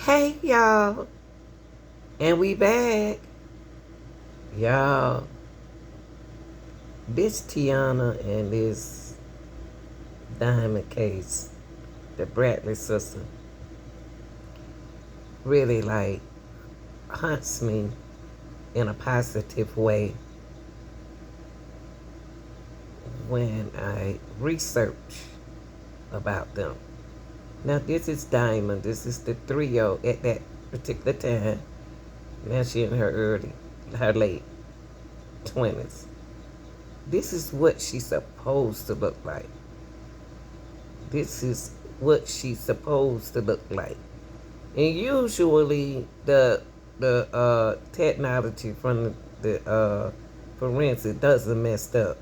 Hey y'all, and we back. Y'all, this Tiana and this Diamond case, the Bradley sister, really haunts me in a positive way when I research about them. Now this is Diamond, this is the 3-year-old at that particular time. Now she in her late 20s. This is what she's supposed to look like. This is what she's supposed to look like. And usually the technology from the forensic doesn't mess up.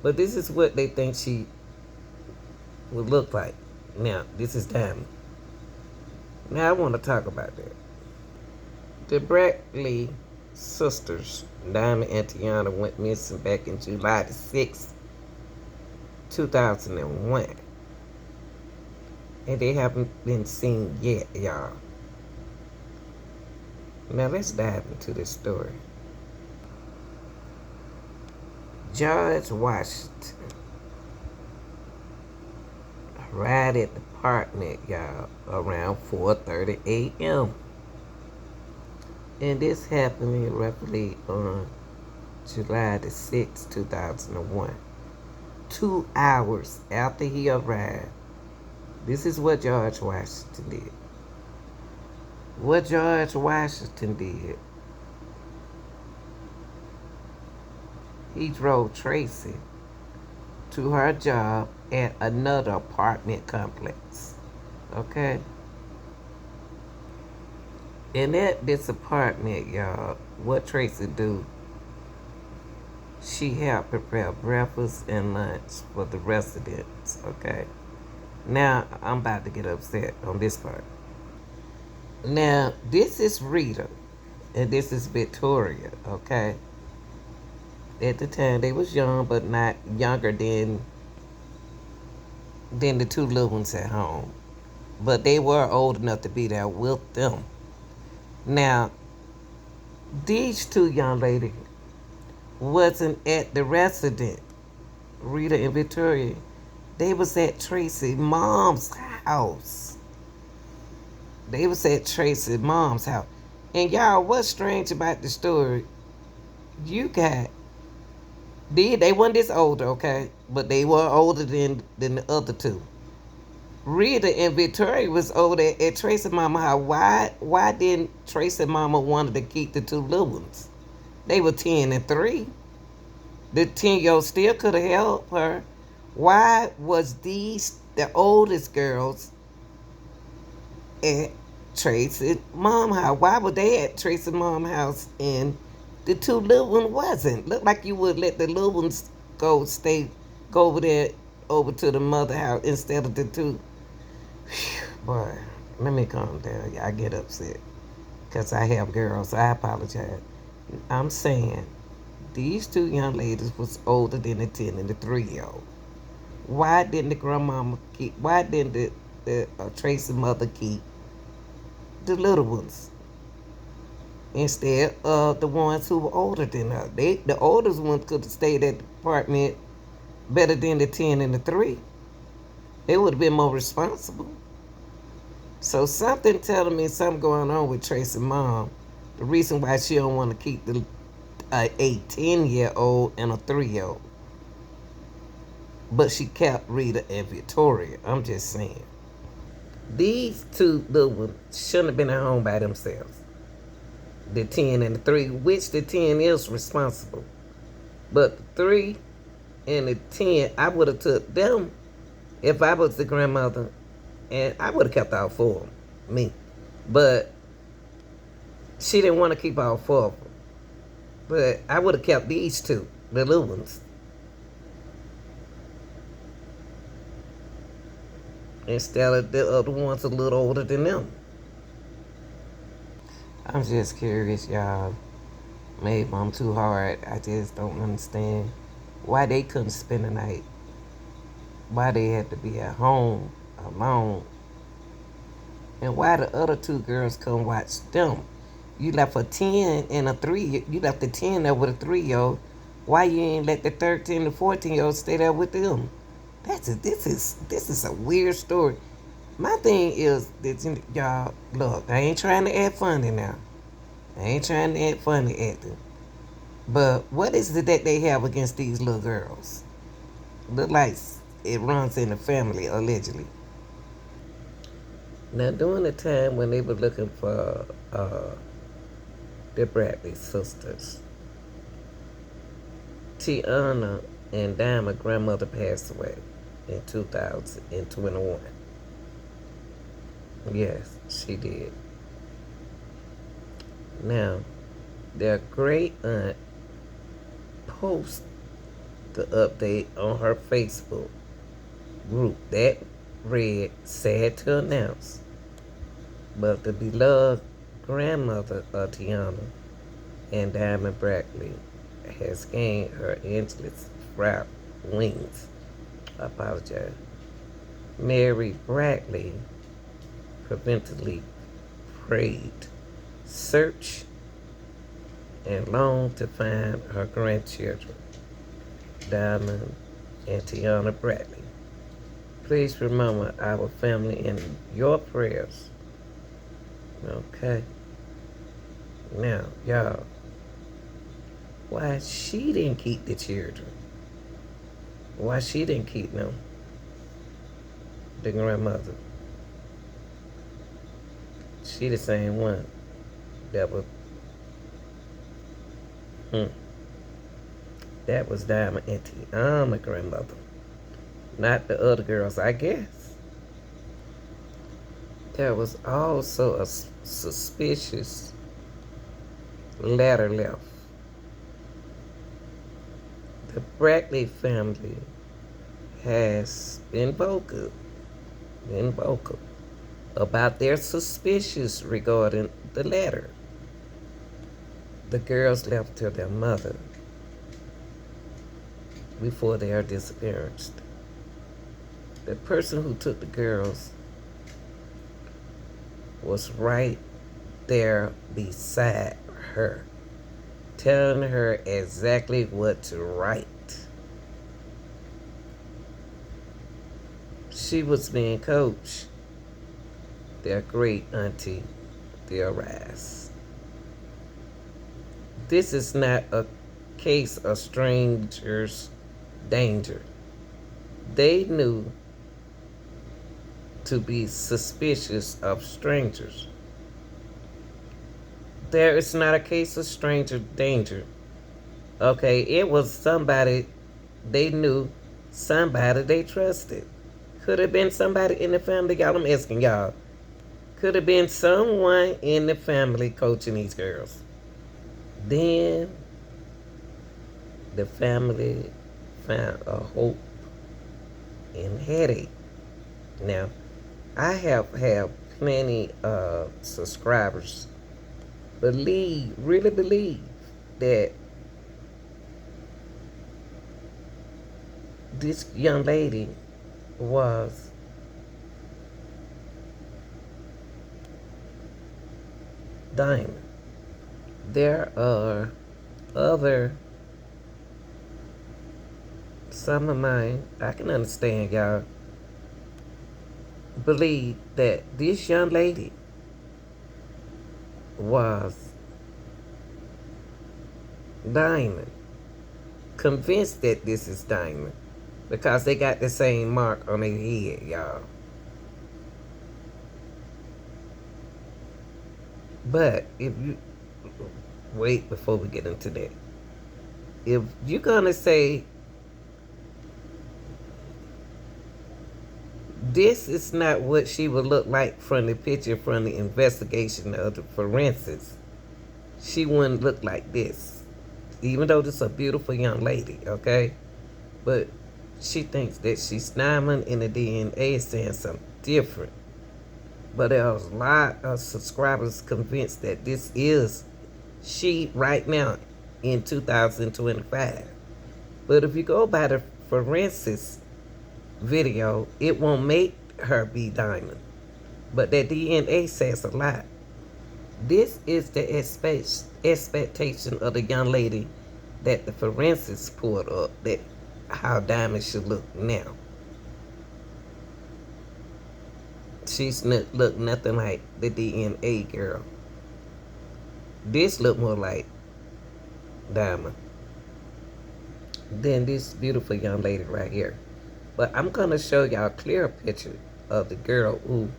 But this is what they think she would look like. Now, this is Diamond. Now I want to talk about that. The Bradley sisters, Diamond and Tiana, went missing back in July the 6th, 2001. And they haven't been seen yet, y'all. Now let's dive into this story. George Washington arrived at the apartment, y'all, around 4:30 a.m. And this happened roughly on July the 6th, 2001. 2 hours after he arrived. This is what George Washington did. What George Washington did, he drove Tracy to her job at another apartment complex. Okay? And at this apartment, y'all, what Tracy do, she helped prepare breakfast and lunch for the residents. Okay? Now, I'm about to get upset on this part. Now, this is Rita, and this is Victoria, okay? At the time, they was young, but not younger than the two little ones at home. But they were old enough to be there with them. Now, these two young ladies wasn't at the resident, Rita and Victoria. They was at Tracy's mom's house. They was at Tracy's mom's house. And y'all, what's strange about the story, you got, they weren't this older, okay? But they were older than the other two. Rita and Victoria was older at Tracy's mama house. Why didn't Tracy's mama wanted to keep the two little ones? They were 10 and 3. The 10-year-old still could have helped her. Why was the oldest girls at Tracy's mom house? Why were they at Tracy's mom house and the two little ones wasn't? Looked like you would let the little ones go over there over to the mother house instead of the two. Boy, let me calm down. I get upset because I have girls. I apologize. I'm saying these two young ladies was older than the 10 and the 3-year-old. Why didn't the grandmama keep? Why didn't the Tracy mother keep the little ones instead of the ones who were older than her? The oldest ones could have stayed at the apartment better than the 10 and the 3. They would have been more responsible. So something telling me something going on with Tracy's mom. The reason why she don't want to keep a 10-year-old and a 3-year-old. But she kept Rita and Victoria. I'm just saying. These two little ones shouldn't have been at home by themselves. The 10 and the 3, which the 10 is responsible. But the 3 and the 10, I would have took them if I was the grandmother, and I would have kept all 4 of them, me. But she didn't want to keep all 4 of them. But I would have kept these two, the little ones. Instead of the other ones a little older than them. I'm just curious, y'all. Maybe I'm too hard. I just don't understand why they couldn't spend the night. Why they had to be at home alone And why the other two girls come watch them? You left a 10 and a 3. You left the 10 there with a 3-year-old. Why you ain't let the 13 and 14-year-old stay there with them? This is a weird story. My thing is that y'all look. I ain't trying to act funny now. I ain't trying to act funny acting. But what is it that they have against these little girls? Look like it runs in the family allegedly. Now during the time when they were looking for the Bradley sisters, Tiana and Diamond's grandmother passed away in 2021. Yes, she did. Now, their great aunt posted the update on her Facebook group that read, sad to announce, but the beloved grandmother of Tiana and Diamond Bradley has gained her angel's wrapped wings. I apologize. Mary Bradley fervently prayed, searched, and longed to find her grandchildren, Diamond and Tiana Bradley. Please remember our family in your prayers. Okay. Now, y'all, why she didn't keep the children? Why she didn't keep them? The grandmother. She the same one that was that was Diamond and Tiana grandmother. Not the other girls, I guess. There was also a suspicious letter left. The Bradley family has been vocal about their suspicions regarding the letter the girls left to their mother before their disappearance. The person who took the girls was right there beside her, telling her exactly what to write. She was being coached. Their great auntie theorized. This is not a case of strangers' danger. They knew to be suspicious of strangers. There is not a case of stranger danger. Okay, it was somebody they knew, somebody they trusted. Could have been somebody in the family. Y'all, I'm asking y'all. Could have been someone in the family coaching these girls. Then the family found a hope in headache. Now, I have plenty of subscribers really believe that this young lady was Diamond. There are some of mine, I can understand y'all, believe that this young lady was Diamond. Convinced that this is Diamond because they got the same mark on their head, y'all. But if you wait before we get into that, if you're gonna say this is not what she would look like from the picture from the investigation of the forensics, she wouldn't look like this. Even though this is a beautiful young lady, okay? But she thinks that she's Diamond and the DNA is saying something different. But there's a lot of subscribers convinced that this is she right now in 2025. But if you go by the forensics video, it won't make her be Diamond. But that DNA says a lot. This is the expectation of the young lady that the forensics pulled up, that how Diamond should look now. She's look nothing like the DNA girl. This look more like Diamond than this beautiful young lady right here. But I'm gonna show y'all a clear picture of the girl who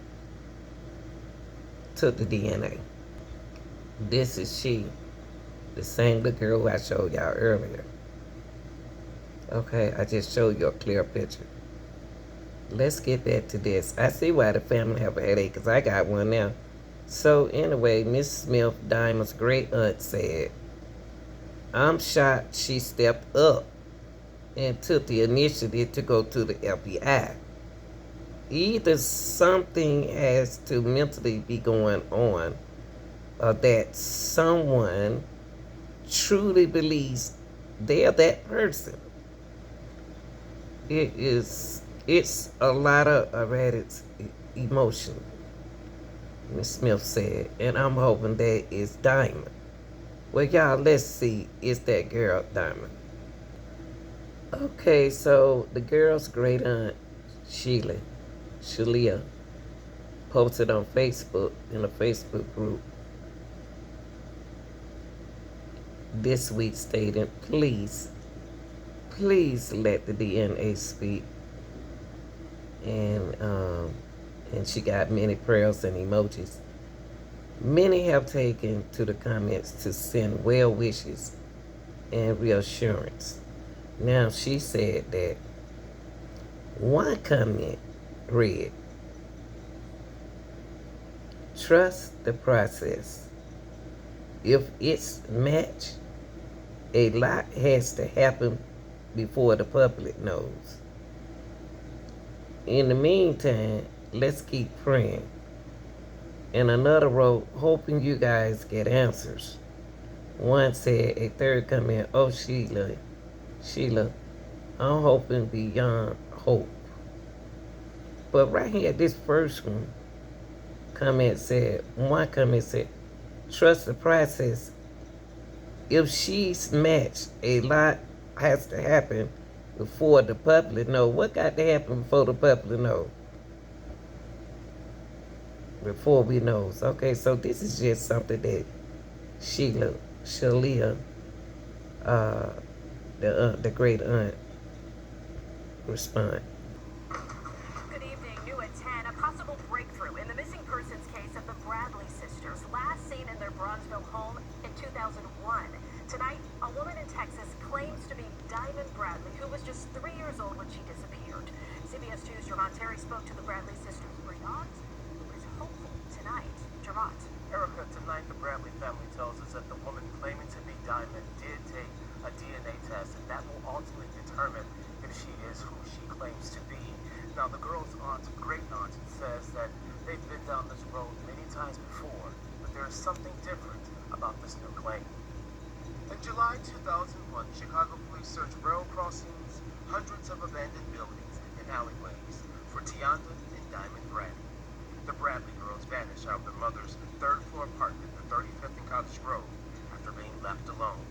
took the DNA. This is she, the same little girl who I showed y'all earlier. Okay, I just showed you a clear picture. Let's get back to this. I see why the family have a headache, because I got one now. So anyway, Miss Smith, Diamond's great aunt, said, I'm shocked she stepped up and took the initiative to go to the FBI. Either something has to mentally be going on, or that someone truly believes they're that person. It's a lot of erratic emotion, Miss Smith said, and I'm hoping that is Diamond. Well, y'all, let's see, is that girl Diamond? Okay, so the girl's great aunt, Shelia, posted on Facebook, in a Facebook group this week stating, please let the DNA speak. And she got many prayers and emojis. Many have taken to the comments to send well wishes and reassurance. Now, she said that one comment read, trust the process. If it's matched, a lot has to happen before the public knows. In the meantime, let's keep praying. And another wrote, hoping you guys get answers. One said, a third comment, oh Sheila, I'm hoping beyond hope. But right here, this first one, one comment said, trust the process. If she's matched, a lot has to happen before the public know. What got to happen before the public know? Before we knows. Okay, so this is just something that Shelia, the great aunt, respond. Good evening. New at 10. A possible breakthrough in the missing persons case of the Bradley sisters, last seen in their Bronzeville home in 2001. Tonight, a woman in Texas claims to be Diamond Bradley, who was just 3 years old when she disappeared. CBS 2's Jermont Terry spoke to the Bradley sisters' great aunt, who is hopeful tonight. Jermont. Erica, tonight the Bradley family tells us that the woman claiming to be Diamond did take a DNA test, and that will ultimately determine if she is who she claims to be. Now, the girl's aunt, great aunt, says that they've been down this road many times before, but there is something different about this new claim. In July 2001, Chicago police searched rail crossings, hundreds of abandoned buildings, and alleyways for Tianda and Diamond Bradley. The Bradley girls vanished out of their mother's third-floor apartment at 35th and Cottage Grove after being left alone.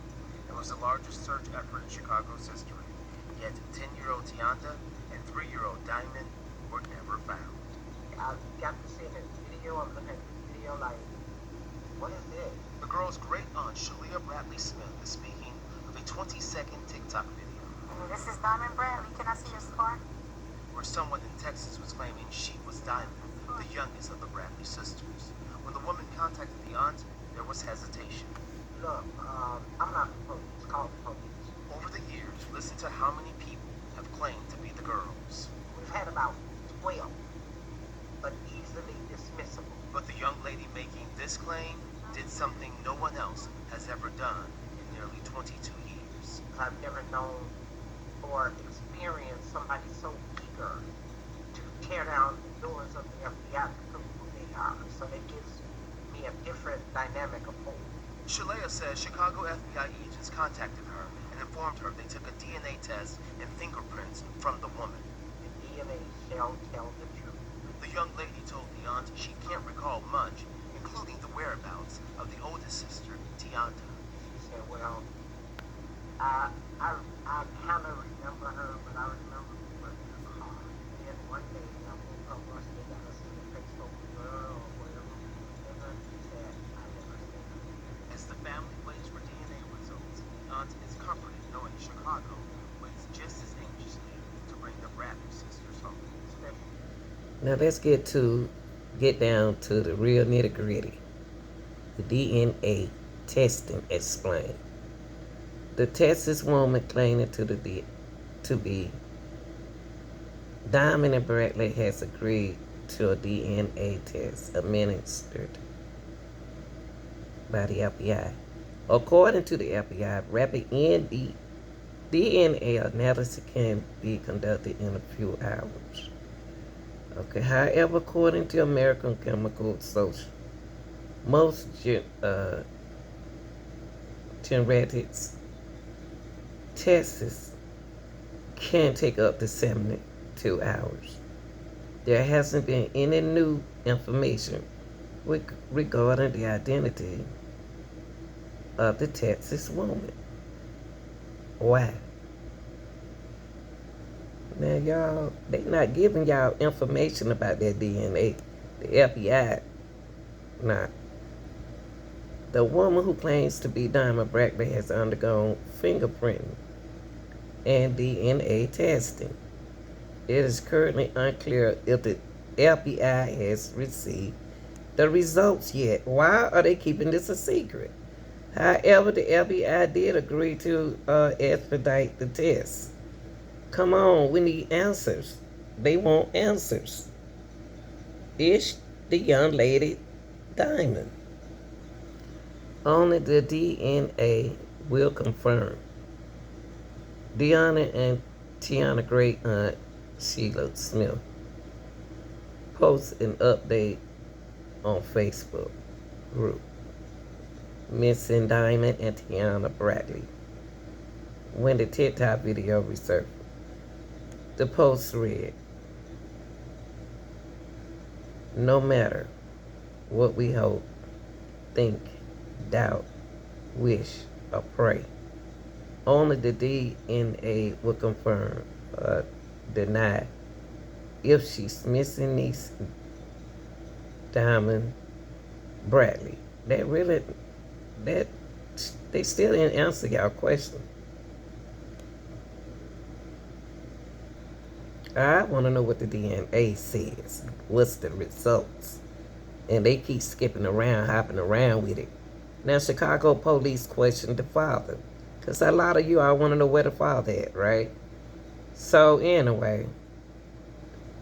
It was the largest search effort in Chicago's history. Yet 10-year-old Tianda and 3-year-old Diamond were never found. I got to see this video. I'm looking at this video like, what is this? The girl's great aunt, Shelia Bradley Smith, is speaking of a 20-second TikTok video. This is Diamond Bradley. Can I see your scar? Where someone in Texas was claiming she was Diamond, the youngest of the Bradley sisters. When the woman contacted the aunt, there was hesitation. Look, I'm not the police. Call the police. Over the years, listen to how many people have claimed to be the girls. We've had about 12, but easily dismissible. But the young lady making this claim did something no one else has ever done in nearly 22 years. I've never known or experienced somebody so eager to tear down the doors of the FBI to prove who they are. So it gives me a different dynamic of hope. Shelia says Chicago FBI agents contacted her and informed her they took a DNA test and fingerprints from the woman. The DNA shall tell the truth. The young lady told the aunt she can't recall much, including the whereabouts of the oldest sister, Tiana. She said, well, I, I, I kind of remember her, but I remember we were in the car. And one day I woke up once they got us in the Facebook girl or whatever. And then she said, I never seen her. As the family waits for DNA results, the aunt is comforted knowing Chicago waits just as anxiously to bring the Bradley sisters home. Now let's get down to the real nitty gritty. The DNA testing explained. The Texas woman claiming to be Diamond and Bradley has agreed to a DNA test administered by the FBI. According to the FBI, rapid DNA analysis can be conducted in a few hours. Okay. However, according to American Chemical Social, most genetics tests can take up to 72 hours. There hasn't been any new information regarding the identity of the Texas woman. Why? Now, y'all, they not giving y'all information about their DNA. The FBI, not. The woman who claims to be Diamond Bradley has undergone fingerprinting and DNA testing. It is currently unclear if the FBI has received the results yet. Why are they keeping this a secret? However, the FBI did agree to expedite the test. Come on, we need answers. They want answers. Is the young lady Diamond? Only the DNA will confirm. Deanna and Tiana great aunt Sheila Smith posted an update on Facebook group. Missing Diamond and Tiana Bradley. When the TikTok video resurfaced, the post read, no matter what we hope, think, doubt, wish, or pray, only the DNA will confirm or deny if she's missing niece Diamond Bradley. That they still didn't answer y'all question. I want to know what the DNA says. What's the results? And they keep skipping around, hopping around with it. Now, Chicago police questioned the father. Because a lot of you all want to know where the father at, right? So, anyway,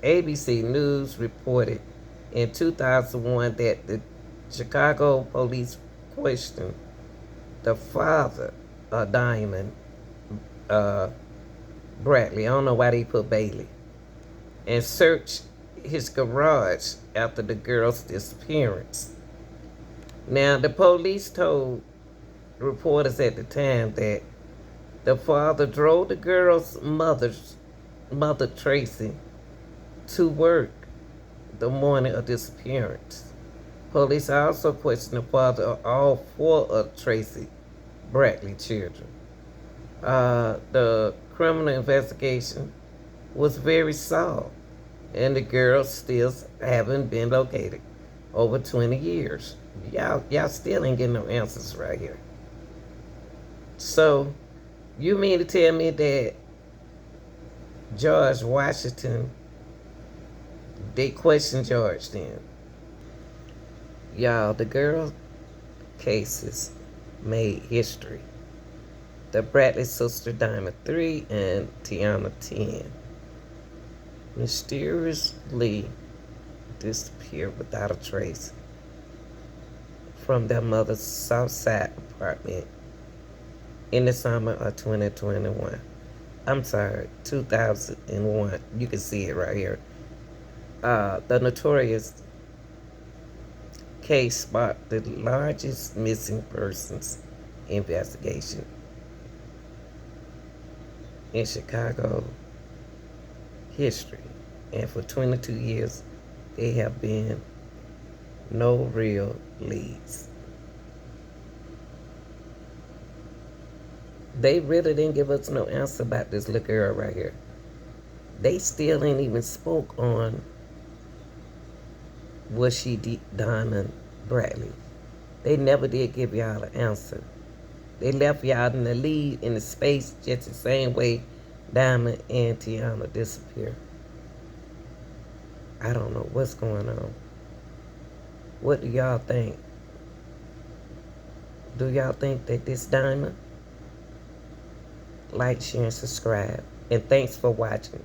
ABC News reported in 2001 that the Chicago police questioned the father of Diamond Bradley. I don't know why they put Bailey. And searched his garage after the girl's disappearance. Now, the police told reporters at the time that the father drove the girl's mother, Tracy, to work the morning of disappearance. Police also questioned the father of all four of Tracy Bradley children. The criminal investigation was very solid, and the girls still haven't been located over 20 years. Y'all still ain't getting no answers right here. So, you mean to tell me that George Washington, they questioned George then? Y'all, the girl cases made history. The Bradley sister Diamond 3 and Tiana 10 mysteriously disappeared without a trace from their mother's Southside apartment in the summer of 2021. I'm sorry, 2001. You can see it right here. The notorious case sparked the largest missing persons investigation in Chicago history. And for 22 years, there have been no real leads. They really didn't give us no answer about this little girl right here. They still ain't even spoke on was she Diamond Bradley. They never did give y'all an answer. They left y'all in the lead, in the space, just the same way Diamond and Tiana disappeared. I don't know what's going on. What do y'all think? Do y'all think that this Diamond? Like, share, and subscribe. And thanks for watching.